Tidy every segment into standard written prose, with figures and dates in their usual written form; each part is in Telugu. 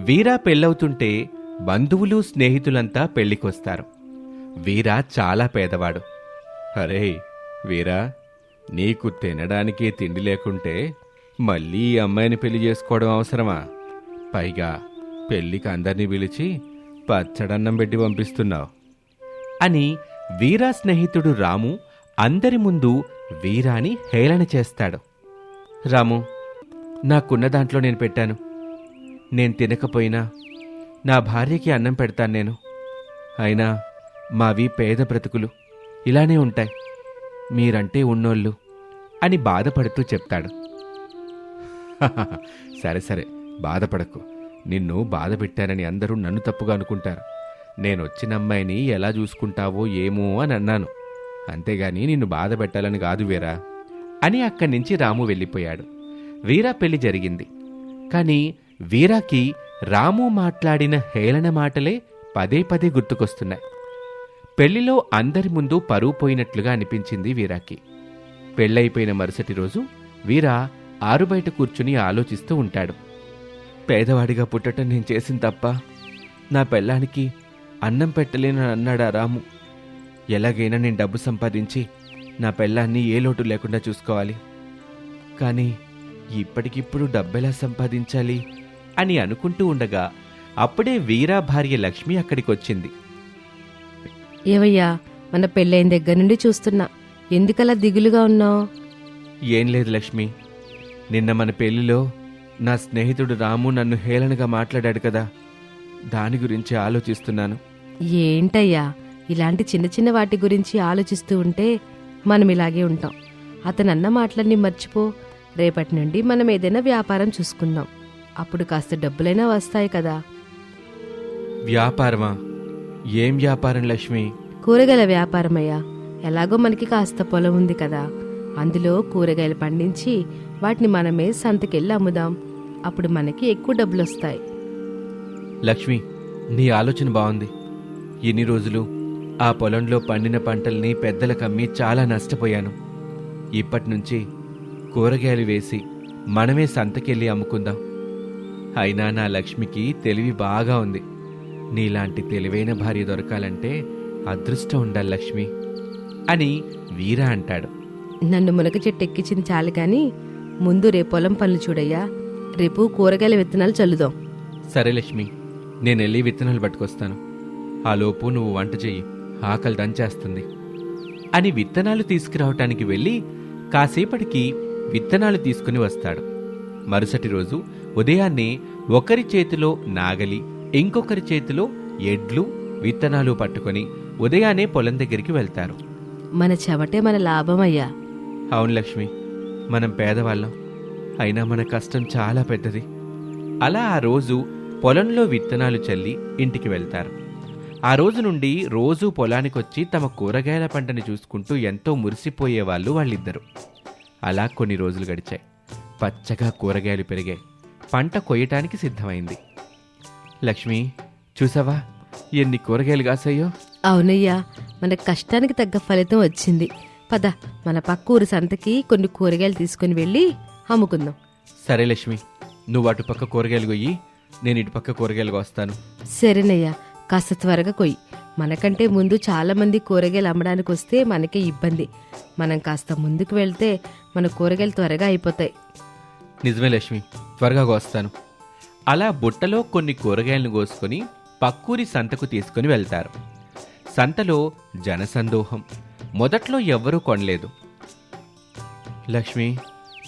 వీరా పెళ్ళవుతుంటే బంధువులు స్నేహితులంతా పెళ్లికొస్తారు. వీరా చాలా పేదవాడు. అరే వీరా, నీకు తినడానికి తిండి లేకుంటే మళ్ళీ ఈ అమ్మాయిని పెళ్లి చేసుకోవడం అవసరమా? పైగా పెళ్లికి అందర్నీ పిలిచి పచ్చడన్నం పెట్టి పంపిస్తున్నావు అని వీరా స్నేహితుడు రాము అందరి ముందు వీరాని హేళన చేస్తాడు. రాము, నాకున్న దాంట్లో నేను పెట్టాను. నేను తినకపోయినా నా భార్యకి అన్నం పెడతాను నేను. అయినా మావి పేద బ్రతుకులు, ఇలానే ఉంటాయి. మీరంటే ఉన్నోళ్ళు అని బాధపడుతూ చెప్తాడు. సరే సరే, బాధపడకు. నిన్ను బాధ పెట్టానని అందరూ నన్ను తప్పుగా అనుకుంటారు. నేనొచ్చిన అమ్మాయిని ఎలా చూసుకుంటావో ఏమో అని అన్నాను. అంతేగాని నిన్ను బాధ పెట్టాలని కాదు వీరా అని అక్కడి నుంచి రాము వెళ్ళిపోయాడు. వీరా పెళ్లి జరిగింది. కాని వీరాకి రాము మాట్లాడిన హేళన మాటలే పదే పదే గుర్తుకొస్తున్నాయి. పెళ్లిలో అందరి ముందు పరువు పోయినట్లుగా అనిపించింది వీరాకి. పెళ్ళైపోయిన మరుసటి రోజు వీరా ఆరుబయట కూర్చుని ఆలోచిస్తూ ఉంటాడు. పేదవాడిగా పుట్టటం నేను చేసిన తప్ప? నా పెళ్ళానికి అన్నం పెట్టలేనని అన్నాడా రాము? ఎలాగైనా నేను డబ్బు సంపాదించి నా పెళ్ళాన్ని ఏ లోటు లేకుండా చూసుకోవాలి. కానీ ఇప్పటికిప్పుడు డబ్బెలా సంపాదించాలి అని అనుకుంటూ ఉండగా అప్పుడే వీరా భార్య లక్ష్మి అక్కడికొచ్చింది. ఏవయ్యా, మన పెళ్ళైన దగ్గర నుండి చూస్తున్నా, ఎందుకలా దిగులుగా ఉన్నావు? ఏం లేదు లక్ష్మి, నిన్న మన పెళ్లిలో నా స్నేహితుడు రాము నన్ను హేళనగా మాట్లాడాడు కదా, దాని గురించి ఆలోచిస్తున్నాను. ఏంటయ్యా, ఇలాంటి చిన్న చిన్న వాటి గురించి ఆలోచిస్తూ ఉంటే మనం ఇలాగే ఉంటాం. అతనన్న మాటలన్నీ మర్చిపో. రేపటి నుండి మనం ఏదైనా వ్యాపారం చూసుకుందాం. అప్పుడు కాస్త డబ్బులైనా వస్తాయి కదా. వ్యాపారమా? ఏం వ్యాపారం లక్ష్మి? కూరగాయల వ్యాపారమయ్యా. ఎలాగో మనకి కాస్త పొలం ఉంది కదా, అందులో కూరగాయలు పండించి వాటిని మనమే సంతకెళ్ళి అమ్ముదాం. అప్పుడు మనకి ఎక్కువ డబ్బులొస్తాయి. లక్ష్మి, నీ ఆలోచన బాగుంది. ఇన్ని రోజులు ఆ పొలంలో పండిన పంటల్ని పెద్దలకమ్మి చాలా నష్టపోయాను. ఇప్పటినుంచి కూరగాయలు వేసి మనమే సంతకెళ్ళి అమ్ముకుందాం. అయినా నా లక్ష్మికి తెలివి బాగా ఉంది. నీలాంటి తెలివైన భార్య దొరకాలంటే అదృష్టం ఉండాలి లక్ష్మి అని వీరా అంటాడు. నన్ను మునగ చెట్టు ఎక్కించింది చాలు కానీ ముందు రేపు పొలం పనులు చూడయ్యా. రేపు కూరగాయల విత్తనాలు చల్లుదాం. సరే లక్ష్మి, నేనెళ్ళి విత్తనాలు పట్టుకొస్తాను. ఆలోపు నువ్వు వంట చెయ్యి, ఆకలి దంచేస్తుంది అని విత్తనాలు తీసుకురావటానికి వెళ్ళి కాసేపటికి విత్తనాలు తీసుకుని వస్తాడు. మరుసటి రోజు ఉదయాన్నే ఒకరి చేతిలో నాగలి, ఇంకొకరి చేతిలో ఎడ్లు, విత్తనాలు పట్టుకొని ఉదయాన్నే పొలం దగ్గరికి వెళ్తారు. మన చెమటే మన లాభమయ్యా. అవును లక్ష్మి, మనం పేదవాళ్ళం, అయినా మన కష్టం చాలా పెద్దది. అలా ఆ రోజు పొలంలో విత్తనాలు చల్లి ఇంటికి వెళ్తారు. ఆ రోజు నుండి రోజూ పొలానికొచ్చి తమ కూరగాయల పంటని చూసుకుంటూ ఎంతో మురిసిపోయేవాళ్ళు వాళ్ళిద్దరూ. అలా కొన్ని రోజులు గడిచాయి. పచ్చగా కూరగాయలు పెరిగాయి. పంట కొయ్యటానికి సిద్ధమైంది. లక్ష్మి, చూసావా ఎన్ని కూరగాయలు కాసాయో? అవునయ్యా, మన కష్టానికి తగ్గ ఫలితం వచ్చింది. పద, మన పక్క ఊరి సంతకి కొన్ని కూరగాయలు తీసుకుని వెళ్ళి అమ్ముకుందాం. సరే లక్ష్మి, నువ్వు అటు పక్క కూరగాయలు కొయ్యి, నేను ఇటు పక్క కూరగాయలు కోస్తాను. సరేనయ్యా, కాస్త త్వరగా కొయ్యి. మనకంటే ముందు చాలా మంది కూరగాయలు అమ్మడానికి వస్తే మనకే ఇబ్బంది. మనం కాస్త ముందుకు వెళ్తే మన కూరగాయలు త్వరగా అయిపోతాయి. నిజమే లక్ష్మి, త్వరగా కోస్తాను. అలా బుట్టలో కొన్ని కూరగాయలను కోసుకొని పక్కూరి సంతకు తీసుకుని వెళ్తారు. సంతలో జనసందోహం. మొదట్లో ఎవ్వరూ కొనలేదు. లక్ష్మి,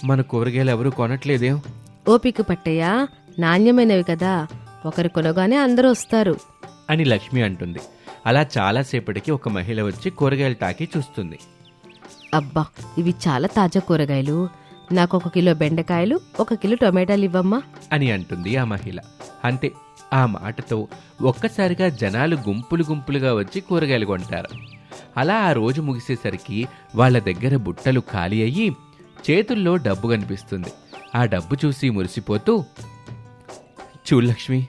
మన కూరగాయలు ఎవరూ కొనట్లేదేం? ఓపిక పట్టయ్యా, నాణ్యమైనవి కదా, ఒకరు కొనగానే అందరూ వస్తారు అని లక్ష్మి అంటుంది. అలా చాలాసేపటికి ఒక మహిళ వచ్చి కూరగాయలు తాకి చూస్తుంది. అబ్బా, ఇవి చాలా తాజా కూరగాయలు. నాకు 1 కిలో బెండకాయలు, 1 కిలో టొమాటాలు ఇవ్వమ్మా అని అంటుంది ఆ మహిళ. అంతే, ఆ మాటతో ఒక్కసారిగా జనాలు గుంపులు గుంపులుగా వచ్చి కూరగాయలు కొంటారు. అలా ఆ రోజు ముగిసేసరికి వాళ్ళ దగ్గర బుట్టలు ఖాళీ అయ్యి చేతుల్లో డబ్బు కనిపిస్తుంది. ఆ డబ్బు చూసి మురిసిపోతూ, చూడు లక్ష్మి,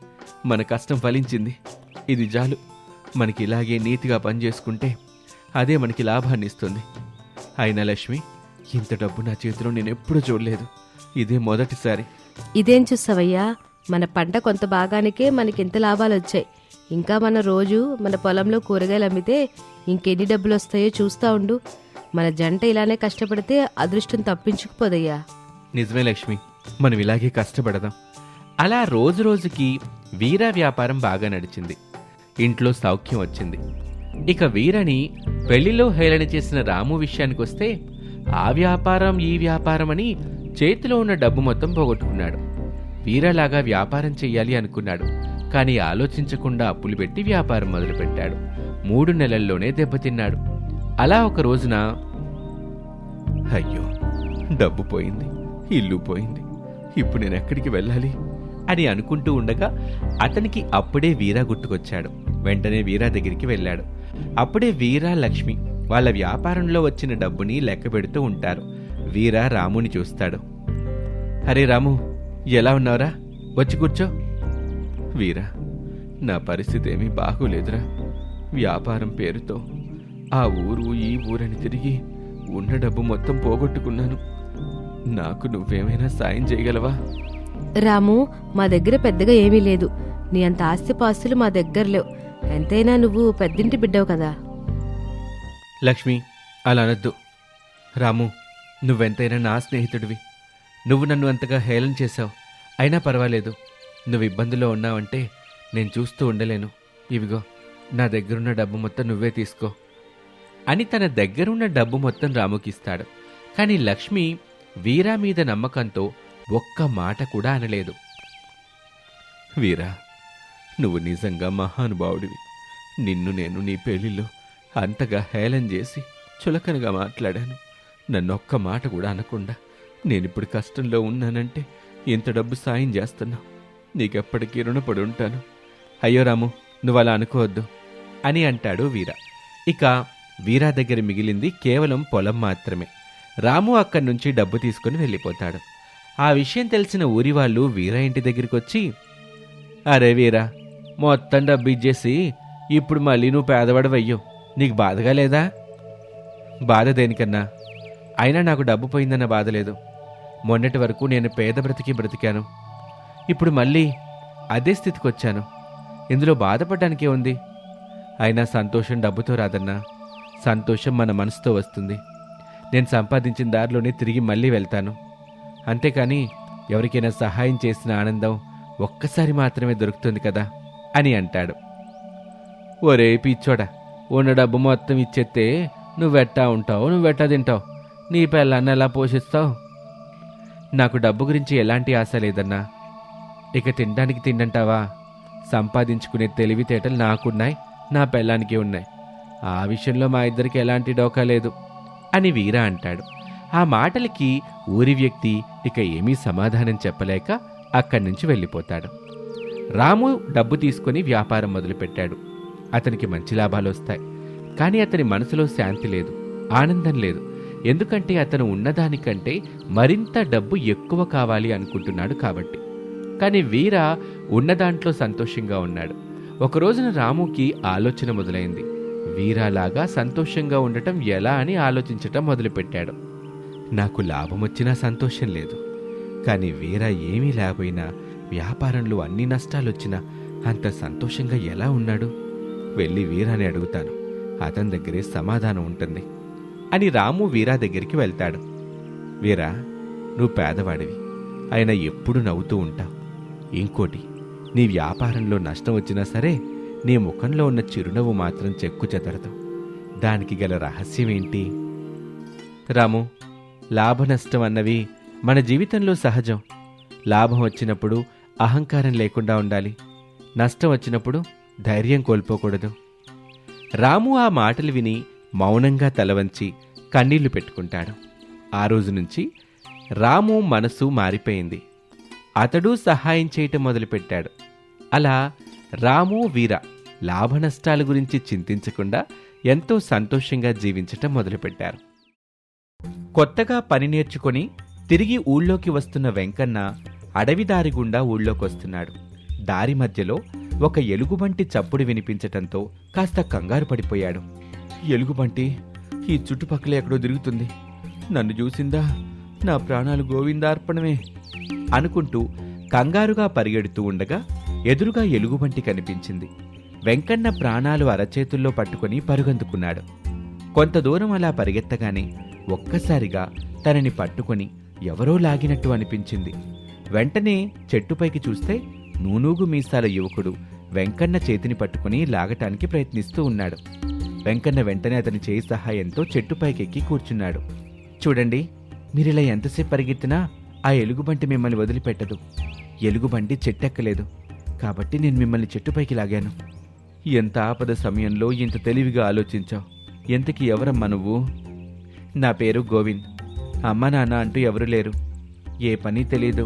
మన కష్టం ఫలించింది. ఇది చాలు. మనకి ఇలాగే నీతిగా పనిచేసుకుంటే అదే మనకి లాభాన్ని ఇస్తుంది. అయినా లక్ష్మి, ఇంత డబ్బు నా చేతిలో నేనెప్పుడూ చూడలేదు. ఇదే మొదటిసారి. ఇదేం చూసావయ్యా, మన పంట కొంత భాగానికే మనకింత లాభాలు వచ్చాయి. ఇంకా మన రోజు మన పొలంలో కూరగాయలు అమ్మితే ఇంకెన్ని డబ్బులు వస్తాయో చూస్తా ఉండు. మన జంట ఇలానే కష్టపడితే అదృష్టం తప్పించుకుపోదయ్యా. నిజమే లక్ష్మి, మనం ఇలాగే కష్టపడదాం. అలా రోజు రోజుకి వీర వ్యాపారం బాగా నడిచింది. ఇంట్లో సౌఖ్యం వచ్చింది. ఇక వీరని పెళ్లిలో హేళన చేసిన రాము విషయానికొస్తే ఆ వ్యాపారం ఈ వ్యాపారం అని చేతిలో ఉన్న డబ్బు మొత్తం పోగొట్టుకున్నాడు. వీరలాగా వ్యాపారం చెయ్యాలి అనుకున్నాడు. కానీ ఆలోచించకుండా అప్పులు పెట్టి వ్యాపారం మొదలుపెట్టాడు. 3 నెలల్లోనే దెబ్బతిన్నాడు. అలా ఒక రోజున, అయ్యో డబ్బు పోయింది, ఇల్లు పోయింది, ఇప్పుడు నేను ఎక్కడికి వెళ్ళాలి అని అనుకుంటూ ఉండగా అతనికి అప్పుడే వీరా గుర్తుకొచ్చాడు. వెంటనే వీరా దగ్గరికి వెళ్ళాడు. అప్పుడే వీరా లక్ష్మి వాళ్ళ వ్యాపారంలో వచ్చిన డబ్బుని లెక్క పెడుతూ ఉంటారు. వీరా రాముని చూస్తాడు. అరే రాము, ఎలా ఉన్నావురా? వచ్చి కూర్చో. వీరా, నా పరిస్థితి ఏమీ బాగోలేదురా. వ్యాపారం పేరుతో ఆ ఊరు ఈ ఊరని తిరిగి ఉన్న డబ్బు మొత్తం పోగొట్టుకున్నాను. నాకు నువ్వేమైనా సాయం చేయగలవా? రాము, మా దగ్గర పెద్దగా ఏమీ లేదు. నీ అంత ఆస్తిపాస్తులు మా దగ్గర లేవు. ఎంతైనా నువ్వు పెద్దింటి బిడ్డవు కదా. లక్ష్మి, అలా అనొద్దు. రాము, నువ్వెంతైనా నా స్నేహితుడివి. నువ్వు నన్ను అంతగా హేళన చేశావు. అయినా పర్వాలేదు. నువ్వు ఇబ్బందులో ఉన్నావంటే నేను చూస్తూ ఉండలేను. ఇవిగో, నా దగ్గరున్న డబ్బు మొత్తం నువ్వే తీసుకో అని తన దగ్గరున్న డబ్బు మొత్తం రాముకిస్తాడు. కానీ లక్ష్మి వీరా మీద నమ్మకంతో ఒక్క మాట కూడా అనలేదు. వీరా, నువ్వు నిజంగా మహానుభావుడివి. నిన్ను నేను నీ పెళ్లిలో అంతగా హేళన చేసి చులకనగా మాట్లాడాను. నన్నొక్క మాట కూడా అనకుండా నేనిప్పుడు కష్టంలో ఉన్నానంటే ఇంత డబ్బు సాయం చేస్తున్నావు. నీకెప్పటికీ రుణపడి ఉంటాను. అయ్యో రాము, నువ్వలా అనుకోవద్దు అని అంటాడు వీరా. ఇక వీరా దగ్గర మిగిలింది కేవలం పొలం మాత్రమే. రాము అక్కడి నుంచి డబ్బు తీసుకుని వెళ్ళిపోతాడు. ఆ విషయం తెలిసిన ఊరి వాళ్ళు వీరా ఇంటి దగ్గరికి వచ్చి, అరే వీరా, మొత్తం డబ్బు ఇచ్చేసి ఇప్పుడు మళ్ళీ నువ్వు పేదవాడవయ్యో, నీకు బాధగా లేదా? బాధ దేనికన్నా? అయినా నాకు డబ్బు పోయిందన్న బాధ లేదు. మొన్నటి వరకు నేను పేద బ్రతికాను. ఇప్పుడు మళ్ళీ అదే స్థితికి వచ్చాను. ఇందులో బాధపడ్డానికే ఉంది. అయినా సంతోషం డబ్బుతో రాదన్నా. సంతోషం మన మనసుతో వస్తుంది. నేను సంపాదించిన దారిలోనే తిరిగి మళ్ళీ వెళ్తాను. అంతేకాని ఎవరికైనా సహాయం చేసిన ఆనందం ఒక్కసారి మాత్రమే దొరుకుతుంది కదా అని అంటాడు. ఒరే పిచ్చోడా, ఉన్న డబ్బు మొత్తం ఇచ్చేస్తే నువ్వెట్టా ఉంటావు, నువ్వెట్టా తింటావు, నీ పిల్లల్ని ఎలా పోషిస్తావు? నాకు డబ్బు గురించి ఎలాంటి ఆశ లేదన్నా. ఇక తినడానికి తిండంటావా? సంపాదించుకునే తెలివితేటలు నాకున్నాయి, నా పెళ్ళానికి ఉన్నాయి. ఆ విషయంలో మా ఇద్దరికి ఎలాంటి డోకా లేదు అని వీరా అంటాడు. ఆ మాటలకి ఊరి వ్యక్తి ఇక ఏమీ సమాధానం చెప్పలేక అక్కడి నుంచి వెళ్ళిపోతాడు. రాము డబ్బు తీసుకుని వ్యాపారం మొదలుపెట్టాడు. అతనికి మంచి లాభాలు వస్తాయి. కానీ అతని మనసులో శాంతి లేదు, ఆనందం లేదు. ఎందుకంటే అతను ఉన్నదానికంటే మరింత డబ్బు ఎక్కువ కావాలి అనుకుంటున్నాడు కాబట్టి. కానీ వీర ఉన్నదాంట్లో సంతోషంగా ఉన్నాడు. ఒకరోజున రాముకి ఆలోచన మొదలైంది. వీరాలాగా సంతోషంగా ఉండటం ఎలా అని ఆలోచించటం మొదలుపెట్టాడు. నాకు లాభం వచ్చినా సంతోషం లేదు. కానీ వీర ఏమీ లేకపోయినా, వ్యాపారంలో అన్ని నష్టాలొచ్చినా అంత సంతోషంగా ఎలా ఉన్నాడు? వెళ్ళి వీరాని అడుగుతాను, అతని దగ్గరే సమాధానం ఉంటుంది అని రాము వీరా దగ్గరికి వెళ్తాడు. వీరా, నువ్వు పేదవాడివి, అయినా ఎప్పుడు నవ్వుతూ ఉంటావు. ఇంకోటి, నీ వ్యాపారంలో నష్టం వచ్చినా సరే నీ ముఖంలో ఉన్న చిరునవ్వు మాత్రం చెక్కు చెదరదు. దానికి గల రహస్యమేంటి? రాము, లాభ నష్టం అన్నవి మన జీవితంలో సహజం. లాభం వచ్చినప్పుడు అహంకారం లేకుండా ఉండాలి. నష్టం వచ్చినప్పుడు ధైర్యం కోల్పోకూడదు. రాము ఆ మాటలు విని మౌనంగా తలవంచి కన్నీళ్లు పెట్టుకుంటాడు. ఆ రోజు నుంచి రాము మనసు మారిపోయింది. అతడు సహాయం చేయటం మొదలుపెట్టాడు. అలా రాము వీర లాభ నష్టాల గురించి చింతించకుండా ఎంతో సంతోషంగా జీవించటం మొదలుపెట్టారు. కొత్తగా పని నేర్చుకొని తిరిగి ఊళ్ళోకి వస్తున్న వెంకన్న అడవిదారి గుండా ఊళ్ళోకొస్తున్నాడు. దారి మధ్యలో ఒక ఎలుగుబంటి చప్పుడు వినిపించటంతో కాస్త కంగారు పడిపోయాడు. ఎలుగుబంటి ఈ చుట్టుపక్కల ఎక్కడో తిరుగుతుంది. నన్ను చూసిందా? నా ప్రాణాలు గోవిందార్పణమే అనుకుంటూ కంగారుగా పరిగెడుతూ ఉండగా ఎదురుగా ఎలుగుబంటి కనిపించింది. వెంకన్న ప్రాణాలు అరచేతుల్లో పట్టుకుని పరుగందుకున్నాడు. కొంత దూరం అలా పరిగెత్తగానే ఒక్కసారిగా తనని పట్టుకొని ఎవరో లాగినట్టు అనిపించింది. వెంటనే చెట్టుపైకి చూస్తే నూనూగు మీసాల యువకుడు వెంకన్న చేతిని పట్టుకుని లాగటానికి ప్రయత్నిస్తూ ఉన్నాడు. వెంకన్న వెంటనే అతని చేయి సహాయంతో చెట్టుపైకెక్కి కూర్చున్నాడు. చూడండి, మీరిలా ఎంతసేపు పరిగెత్తినా ఆ ఎలుగుబంటి మిమ్మల్ని వదిలిపెట్టదు. ఎలుగుబంటి చెట్టెక్కలేదు కాబట్టి నేను మిమ్మల్ని చెట్టుపైకి లాగాను. ఎంత ఆపద సమయంలో ఇంత తెలివిగా ఆలోచించావు. ఎంతకి ఎవరమ్మా నువ్వు? నా పేరు గోవింద్. అమ్మ నాన్న అంటూ ఎవరు లేరు. ఏ పని తెలీదు.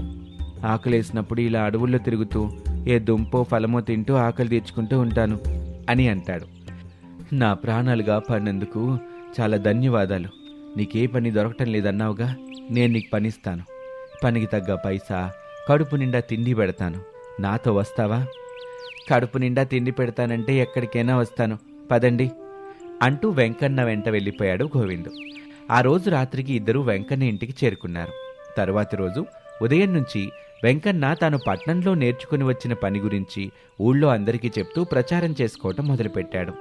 ఆకలేసినప్పుడు ఇలా అడవుల్లో తిరుగుతూ ఏ దుంపో ఫలమో తింటూ ఆకలి తీర్చుకుంటూ ఉంటాను అని అంటాడు. నా ప్రాణాలు కాపాడినందుకు చాలా ధన్యవాదాలు. నీకే పని దొరకటం లేదన్నావుగా, నేను నీకు పనిస్తాను. పనికి తగ్గ పైసా, కడుపు నిండా తిండి పెడతాను. నాతో వస్తావా? కడుపు నిండా తిండి పెడతానంటే ఎక్కడికైనా వస్తాను, పదండి అంటూ వెంకన్న వెంట వెళ్ళిపోయాడు గోవిందు. ఆ రోజు రాత్రికి ఇద్దరూ వెంకన్న ఇంటికి చేరుకున్నారు. తరువాతి రోజు ఉదయం నుంచి వెంకన్న తాను పట్నంలో నేర్చుకుని వచ్చిన పని గురించి ఊళ్ళో అందరికీ చెప్తూ ప్రచారం చేసుకోవటం మొదలుపెట్టాడు.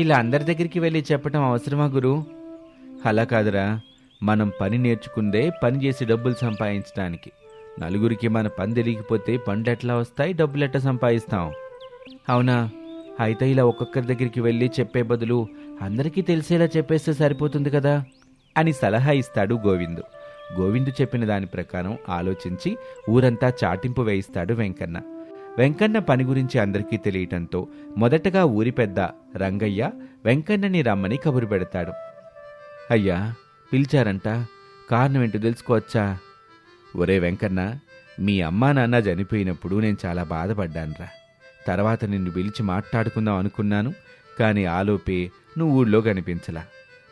ఇలా అందరి దగ్గరికి వెళ్ళి చెప్పటం అవసరమా గురు? అలా కాదురా, మనం పని నేర్చుకుందే పని చేసి డబ్బులు సంపాదించడానికి. నలుగురికి మన పని తెలియకపోతే పండ్లు ఎట్లా వస్తాయి, డబ్బులు ఎట్లా సంపాదిస్తాం? అవునా? అయితే ఇలా ఒక్కొక్కరి దగ్గరికి వెళ్ళి చెప్పే బదులు అందరికీ తెలిసేలా చెప్పేస్తే సరిపోతుంది కదా అని సలహా ఇస్తాడు గోవిందు. గోవిందు చెప్పిన దాని ప్రకారం ఆలోచించి ఊరంతా చాటింపు వేయిస్తాడు వెంకన్న. వెంకన్న పని గురించి అందరికీ తెలియటంతో మొదటగా ఊరి పెద్ద రంగయ్య వెంకన్నని రమ్మని కబురు పెడతాడు. అయ్యా, పిలిచారంట, కారణం ఏంటో తెలుసుకోవచ్చా? ఒరే వెంకన్న, మీ అమ్మా నాన్న చనిపోయినప్పుడు నేను చాలా బాధపడ్డానురా. తర్వాత నిన్ను పిలిచి మాట్లాడుకుందాం అనుకున్నాను, కానీ ఆలోపే నువ్వు ఊళ్ళో కనిపించలా.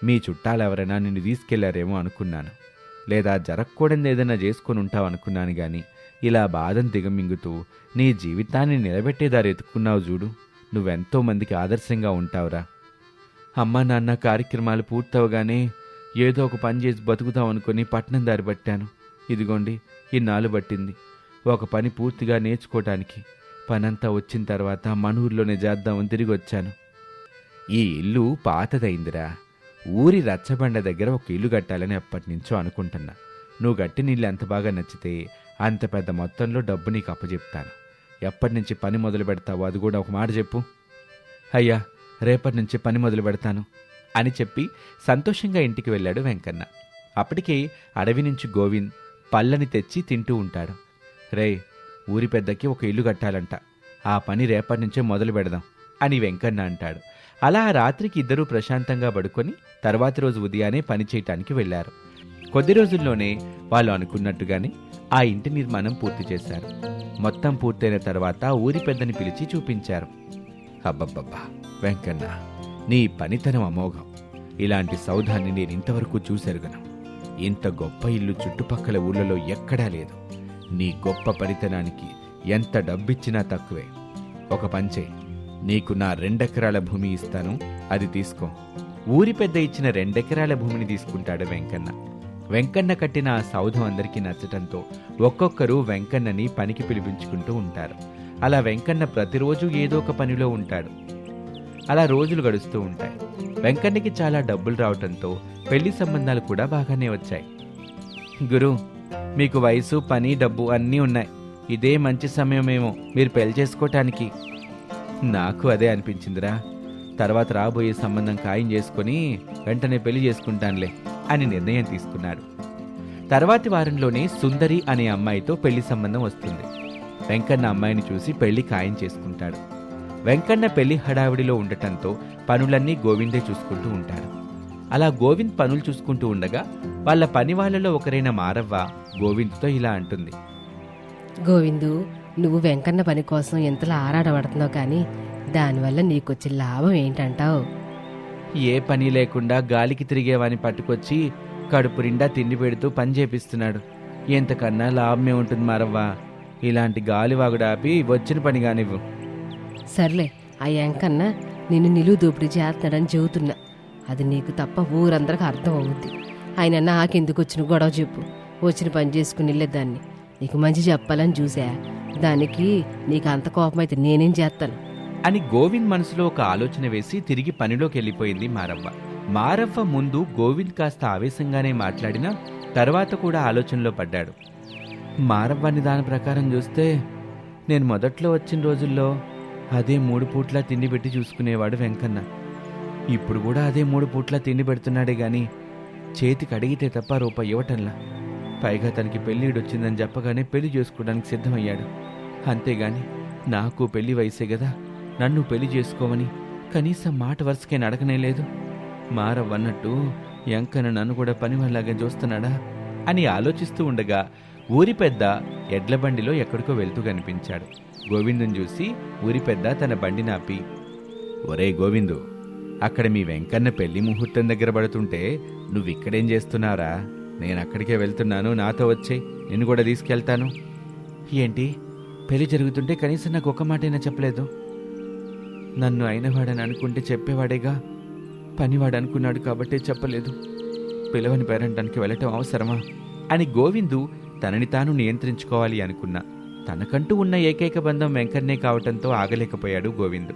మీ చుట్టాలెవరైనా నిన్ను తీసుకెళ్లారేమో అనుకున్నాను, లేదా జరగకూడదు ఏదైనా చేసుకొని ఉంటావు అనుకున్నాను. గాని ఇలా బాధను దిగమింగుతూ నీ జీవితాన్ని నిలబెట్టేదారు ఎత్తుకున్నావు చూడు, నువ్వెంతో మందికి ఆదర్శంగా ఉంటావురా. అమ్మా నాన్న కార్యక్రమాలు పూర్తవగానే ఏదో ఒక పని చేసి బతుకుతాం అనుకుని పట్నం దారి పట్టాను. ఇదిగోండి, ఇన్నాళ్ళు పట్టింది ఒక పని పూర్తిగా నేర్చుకోవటానికి. పనంతా వచ్చిన తర్వాత మన ఊర్లోనే చేద్దామని తిరిగి వచ్చాను. ఈ ఇల్లు పాతదైందిరా. ఊరి రచ్చబండ దగ్గర ఒక ఇల్లు కట్టాలని ఎప్పటినుంచో అనుకుంటున్నా. నువ్వు కట్టిన ఇల్లు ఎంత బాగా నచ్చితే అంత పెద్ద మొత్తంలో డబ్బు నీకు అప్పచెప్తాను. ఎప్పటి నుంచి పని మొదలు పెడతావో అది కూడా ఒక మాట చెప్పు. అయ్యా, రేపటి నుంచి పని మొదలు పెడతాను అని చెప్పి సంతోషంగా ఇంటికి వెళ్ళాడు వెంకన్న. అప్పటికే అడవి నుంచి గోవింద్ పళ్ళని తెచ్చి తింటూ ఉంటాడు. రే, ఊరి పెద్దకి ఒక ఇల్లు కట్టాలంట, ఆ పని రేపటి నుంచే మొదలు పెడదాం అని వెంకన్న అంటాడు. అలా రాత్రికి ఇద్దరూ ప్రశాంతంగా పడుకొని తర్వాతి రోజు ఉదయాన్నే పని చేయటానికి వెళ్లారు. కొద్ది రోజుల్లోనే వాళ్ళు అనుకున్నట్టుగానే ఆ ఇంటి నిర్మాణం పూర్తి చేశారు. మొత్తం పూర్తయిన తర్వాత ఊరి పెద్దని పిలిచి చూపించారు. అబ్బబ్బబ్బా వెంకన్న, నీ పనితనం అమోఘం. ఇలాంటి సౌధాన్ని నేను ఇంతవరకు చూసెరుగను. ఇంత గొప్ప ఇల్లు చుట్టుపక్కల ఊళ్ళలో ఎక్కడా లేదు. నీ గొప్ప పనితనానికి ఎంత డబ్బిచ్చినా తక్కువే. ఒక పంచే, నీకు నా 2 ఎకరాల భూమి ఇస్తాను, అది తీసుకో. ఊరి పెద్ద ఇచ్చిన 2 ఎకరాల భూమిని తీసుకుంటాడు వెంకన్న. వెంకన్న కట్టిన ఆ సౌధం అందరికీ నచ్చటంతో ఒక్కొక్కరు వెంకన్నని పనికి పిలిపించుకుంటూ ఉంటారు. అలా వెంకన్న ప్రతిరోజు ఏదో ఒక పనిలో ఉంటాడు. అలా రోజులు గడుస్తూ ఉంటాయి. వెంకన్నకి చాలా డబ్బులు రావటంతో పెళ్లి సంబంధాలు కూడా బాగానే వచ్చాయి. గురు, మీకు వయసు, పని, డబ్బు అన్నీ ఉన్నాయి. ఇదే మంచి సమయమేమో మీరు పెళ్లి చేసుకోవటానికి. నాకు అదే అనిపించిందిరా. తర్వాత రాబోయే సంబంధం ఖాయం చేసుకుని వెంటనే పెళ్లి చేసుకుంటానులే అని నిర్ణయం తీసుకున్నాడు. తర్వాతి వారంలోనే సుందరి అనే అమ్మాయితో పెళ్లి సంబంధం వస్తుంది. వెంకన్న అమ్మాయిని చూసి పెళ్లి ఖాయం చేసుకుంటాడు. వెంకన్న పెళ్లి హడావిడిలో ఉండటంతో పనులన్నీ గోవిందే చూసుకుంటూ ఉంటాడు. అలా గోవింద్ పనులు చూసుకుంటూ ఉండగా వాళ్ళ పని వాళ్ళలో ఒకరైన మారవ్వ గోవింద్తో ఇలా అంటుంది. గోవిందు, నువ్వు వెంకన్న పని కోసం ఎంతలా ఆరాటపడుతున్నావు, కానీ దానివల్ల నీకొచ్చే లాభం ఏంటంటావు? ఏ పని లేకుండా గాలికి తిరిగేవాని పట్టుకొచ్చి కడుపు నిండా తిండి పెడుతూ పని చేపిస్తున్నాడు. ఎంతకన్నా లాభమే ఉంటుంది మారవ్వ. ఇలాంటి గాలివాగుడు ఆపి వచ్చిన పని కానివ్వు. సర్లే, ఆ వెంకన్న నిన్ను నిలువు దోపిడీ చేస్తున్నాడని చెబుతున్నా. అది నీకు తప్ప ఊరందరికి అర్థం అవుద్ది. ఆయన నాకెందుకు వచ్చిన గొడవ చెప్పు. వచ్చిన పని చేసుకుని వెళ్ళేదాన్ని. నీకు మంచి చెప్పాలని చూసా, దానికి నీకు అంత కోపమైతే నేనేం చేస్తాను. అని గోవింద్ మనసులో ఒక ఆలోచన వేసి తిరిగి పనిలోకి వెళ్ళిపోయింది మారవ్వ. మారవ్వ ముందు గోవింద్ కాస్త ఆవేశంగానే మాట్లాడినా తర్వాత కూడా ఆలోచనలో పడ్డాడు. మారవ్వని దాని ప్రకారం చూస్తే నేను మొదట్లో వచ్చిన రోజుల్లో అదే 3 పూట్లా తిండి పెట్టి చూసుకునేవాడు వెంకన్న. ఇప్పుడు కూడా అదే 3 పూట్లా తిండి పెడుతున్నాడే గాని చేతికి అడిగితే తప్ప రూపాయి ఇవ్వటంలా. పైగా తనకి పెళ్ళిడొచ్చిందని చెప్పగానే పెళ్లి చేసుకోవడానికి సిద్ధమయ్యాడు. అంతేగాని నాకు పెళ్లి వయసే కదా, నన్ను పెళ్లి చేసుకోమని కనీసం మాట వరుసకే అడగనే లేదు. మారవ్వన్నట్టు ఎంకన్న నన్ను కూడా పనివాళ్ళలాగా చూస్తున్నాడా అని ఆలోచిస్తూ ఉండగా ఊరి పెద్ద ఎడ్ల బండిలో ఎక్కడికో వెళ్తూ కనిపించాడు. గోవిందుని చూసి ఊరి పెద్ద తన బండి నాపి, ఒరే గోవిందు, అక్కడ మీ వెంకన్న పెళ్లి ముహూర్తం దగ్గర పడుతుంటే నువ్విక్కడేం చేస్తున్నారా? నేను అక్కడికే వెళ్తున్నాను, నాతో వచ్చేయ్, నిన్ను కూడా తీసుకెళ్తాను. ఏంటి, పెళ్లి జరుగుతుంటే కనీసం నాకు ఒక మాటైనా చెప్పలేదు? నన్ను అయినవాడని అనుకుంటే చెప్పేవాడేగా, పనివాడు అనుకున్నాడు కాబట్టే చెప్పలేదు. పిలవని పేరంటానికి వెళ్ళటం అవసరమా అని గోవిందు తనని తాను నియంత్రించుకోవాలి అనుకున్నా. తనకంటూ ఉన్న ఏకైక బంధం వెంకన్నే కావటంతో ఆగలేకపోయాడు గోవిందు.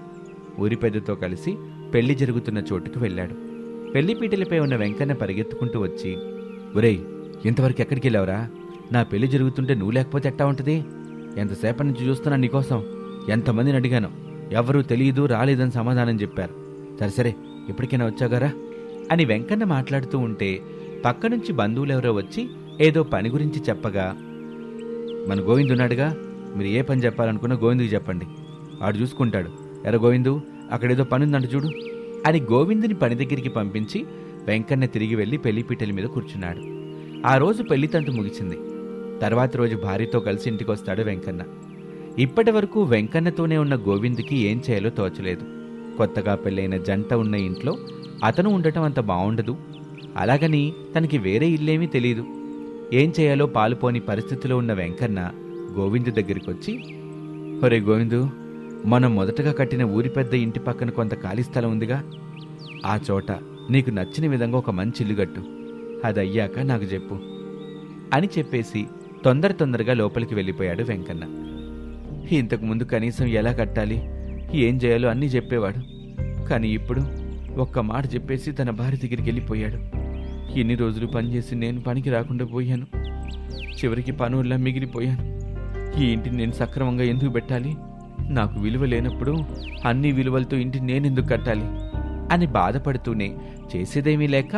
ఊరి పెద్దతో కలిసి పెళ్లి జరుగుతున్న చోటుకు వెళ్ళాడు. పెళ్లిపీటలపై ఉన్న వెంకన్న పరిగెత్తుకుంటూ వచ్చి, ఒరేయ్, ఇంతవరకు ఎక్కడికి వెళ్ళావురా? నా పెళ్లి జరుగుతుంటే నువ్వు లేకపోతే ఎట్టా ఉంటుంది? ఎంతసేపటి నుంచి చూస్తున్నా నీకోసం. ఎంతమందిని అడిగాను, ఎవరూ తెలియదు, రాలేదని సమాధానం చెప్పారు. సరే ఇప్పటికైనా వచ్చాగారా అని వెంకన్న మాట్లాడుతూ ఉంటే పక్క నుంచి బంధువులెవరో వచ్చి ఏదో పని గురించి చెప్పగా, మన గోవిందు ఉన్నాడుగా, మీరు ఏ పని చెప్పాలనుకున్నా గోవిందుకి చెప్పండి, ఆడు చూసుకుంటాడు. ఎరా గోవిందు, అక్కడేదో పని ఉందంట చూడు అని గోవిందుని పని దగ్గరికి పంపించి వెంకన్న తిరిగి వెళ్ళి పెళ్లిపీటల మీద కూర్చున్నాడు. ఆ రోజు పెళ్లి తంతు ముగిసింది. తర్వాత రోజు భార్యతో కలిసి ఇంటికొస్తాడు వెంకన్న. ఇప్పటి వరకు వెంకన్నతోనే ఉన్న గోవిందుకి ఏం చేయాలో తోచలేదు. కొత్తగా పెళ్ళైన జంట ఉన్న ఇంట్లో అతను ఉండటం అంత బాగుండదు. అలాగని తనకి వేరే ఇల్లేమీ తెలియదు. ఏం చేయాలో పాలుపోని పరిస్థితిలో ఉన్న వెంకన్న గోవిందు దగ్గరికొచ్చి, ఒరే గోవిందు, మనం మొదటగా కట్టిన ఊరి పెద్ద ఇంటి పక్కన కొంత ఖాళీ స్థలం ఉందిగా, ఆ చోట నీకు నచ్చిన విధంగా ఒక మంచి ఇల్లు కట్టు. అది అయ్యాక నాకు చెప్పు అని చెప్పేసి తొందరగా లోపలికి వెళ్ళిపోయాడు వెంకన్న. ఇంతకుముందు కనీసం ఎలా కట్టాలి, ఏం చేయాలో అన్నీ చెప్పేవాడు. కానీ ఇప్పుడు ఒక్క మాట చెప్పేసి తన భార్య దగ్గరికి వెళ్ళిపోయాడు. ఎన్ని రోజులు పనిచేసి నేను పనికి రాకుండా పోయాను. చివరికి పనుల్లా మిగిలిపోయాను. ఈ ఇంటిని నేను సక్రమంగా ఎందుకు పెట్టాలి? నాకు విలువ లేనప్పుడు అన్ని విలువలతో ఇంటిని నేనెందుకు కట్టాలి అని బాధపడుతూనే చేసేదేమీ లేక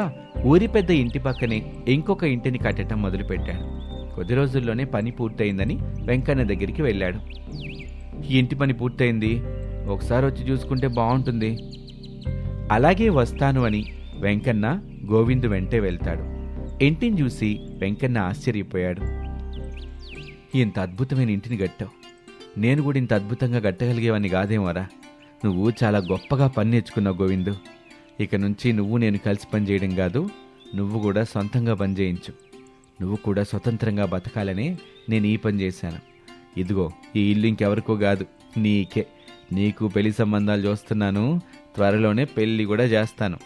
ఊరి పెద్ద ఇంటి పక్కనే ఇంకొక ఇంటిని కట్టడం మొదలుపెట్టాడు. కొద్ది రోజుల్లోనే పని పూర్తయిందని వెంకన్న దగ్గరికి వెళ్ళాడు. ఈ ఇంటి పని పూర్తయింది, ఒకసారి వచ్చి చూసుకుంటే బాగుంటుంది. అలాగే వస్తాను అని వెంకన్న గోవిందు వెంటే వెళ్తాడు. ఇంటిని చూసి వెంకన్న ఆశ్చర్యపోయాడు. ఇంత అద్భుతమైన ఇంటిని కట్టావు, నేను కూడా ఇంత అద్భుతంగా కట్టగలిగేవని కాదేమోరా. నువ్వు చాలా గొప్పగా పని నేర్చుకున్నావు గోవిందు. ఇక నుంచి నువ్వు నేను కలిసి పనిచేయడం కాదు, నువ్వు కూడా సొంతంగా పనిచేయించు. నువ్వు కూడా స్వతంత్రంగా బతకాలనే నేను ఈ పని చేశాను. ఇదిగో ఈ ఇల్లు ఇంకెవరికో కాదు, నీకే. నీకు పెళ్లి సంబంధాలు చూస్తున్నాను, త్వరలోనే పెళ్లి కూడా చేస్తాను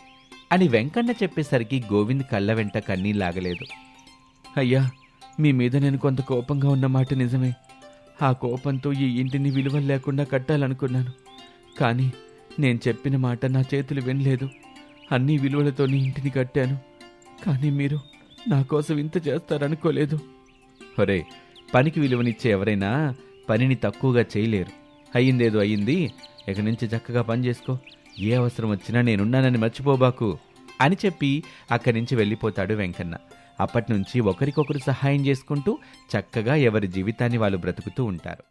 అని వెంకన్న చెప్పేసరికి గోవింద్ కళ్ళ వెంట కన్నీళ్ళాగలేదు. అయ్యా, మీ మీద నేను కొంత కోపంగా ఉన్న మాట నిజమే. ఆ కోపంతో ఈ ఇంటిని విలువలు లేకుండా కట్టాలనుకున్నాను. కానీ నేను చెప్పిన మాట నా చేతులు వినలేదు. అన్ని విలువలతో నీ ఇంటిని కట్టాను. కానీ మీరు నా కోసం ఇంత చేస్తారనుకోలేదు. ఒరే, పనికి విలువనిచ్చే ఎవరైనా పనిని తక్కువగా చేయలేరు. అయ్యిందేదో అయ్యింది, ఇక నుంచి చక్కగా పని చేసుకో. ఏ అవసరం వచ్చినా నేనున్నానని మర్చిపోబాకు అని చెప్పి అక్కడి నుంచి వెళ్ళిపోతాడు వెంకన్న. అప్పటినుంచి ఒకరికొకరు సహాయం చేసుకుంటూ చక్కగా ఎవరి జీవితాన్ని వాళ్ళు బ్రతుకుతూ ఉంటారు.